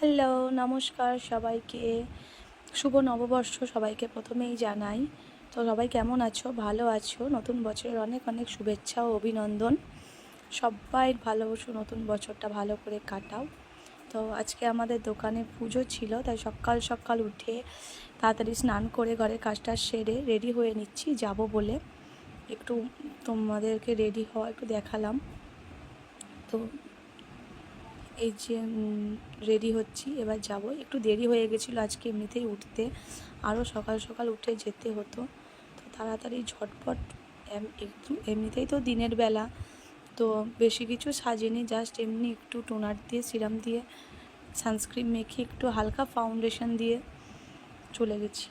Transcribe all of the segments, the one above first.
Hello, নমস্কার সবাইকে। শুভ নববর্ষ সবাইকে প্রথমেই জানাই। তো সবাই কেমন আছো? ভালো আছো? নতুন বছরের অনেক অনেক শুভেচ্ছা ও অভিনন্দন। সবাই ভালোবাসো, নতুন বছরটা ভালো করে কাটাও। তো আজকে আমাদের দোকানে পুজো ছিল, তাই সকাল সকাল উঠে তাড়াতাড়ি স্নান করে ঘরের কাজটা সেরে রেডি হয়ে নিচ্ছি যাব বলে। একটু তোমাদেরকে রেডি হওয়া একটু দেখালাম। তো এই যে রেডি হচ্ছি, এবার যাব। একটু দেরি হয়ে গেছিলো আজকে এমনিতেই উঠতে, আরও সকাল সকাল উঠে যেতে হতো। তো তাড়াতাড়ি ঝটপট একটু, এমনিতেই তো দিনের বেলা, তো বেশি কিছু সাজিনি, জাস্ট এমনি একটু টোনার দিয়ে সিরাম দিয়ে সানস্ক্রিন মেখে একটু হালকা ফাউন্ডেশন দিয়ে চলে গেছি।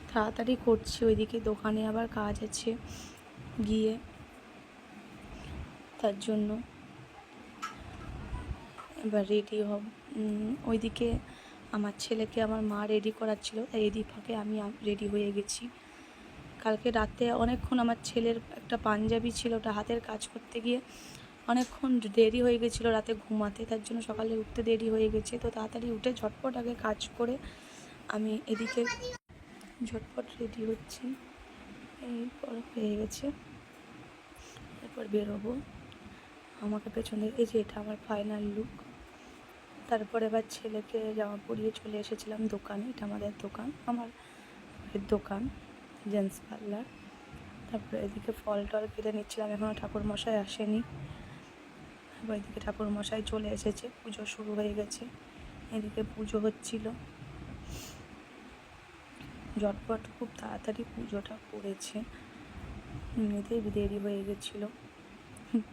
তাড়াতাড়ি করছি, ওইদিকে দোকানে আবার কাজ আছে গিয়ে, তার জন্য এবার রেডি হব। ওইদিকে আমার ছেলেকে আমার মা রেডি করাচ্ছিল, তাই এদিক ফাঁকে আমি রেডি হয়ে গেছি। কালকে রাতে অনেকক্ষণ আমার ছেলের একটা পাঞ্জাবি ছিল, ওটা হাতের কাজ করতে গিয়ে অনেকক্ষণ দেরি হয়ে গেছিলো রাতে ঘুমাতে, তার জন্য সকালে উঠতে দেরি হয়ে গেছে। তো তাড়াতাড়ি উঠে ঝটপট আগে কাজ করে আমি এদিকে ঝটপট রেডি হচ্ছি। এরপর হয়ে গেছে, এরপর বেরোবো। আমাকে পেছনে, এই যে এটা আমার ফাইনাল লুক। তারপরে এবার ছেলেকে জামা পরিয়ে চলে এসেছিলাম দোকানে। এটা আমাদের দোকান, আমার দোকান, জেন্টস পার্লার। তারপরে এদিকে ফল টল কেটে নিচ্ছিলাম, এখনও ঠাকুরমশাই আসেনি। এবার এদিকে ঠাকুরমশাই চলে এসেছে, পুজো শুরু হয়ে গেছে। এদিকে পুজো হচ্ছিল, ঝটপট খুব তাড়াতাড়ি পুজোটা করেছে, এমনিতেই দেরি হয়ে গেছিলো।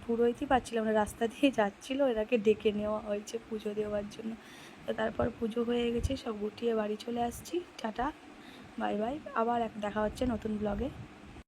পুরোইতেই পারছিলাম না, রাস্তা দিয়ে যাচ্ছিলো, এরাকে ডেকে নেওয়া হয়েছে পুজো দেওয়ার জন্য। তো তারপর পুজো হয়ে গেছে, সব গুটিয়ে বাড়ি চলে আসছি। টাটা, বাই বাই, আবার দেখা হচ্ছে নতুন ব্লগে।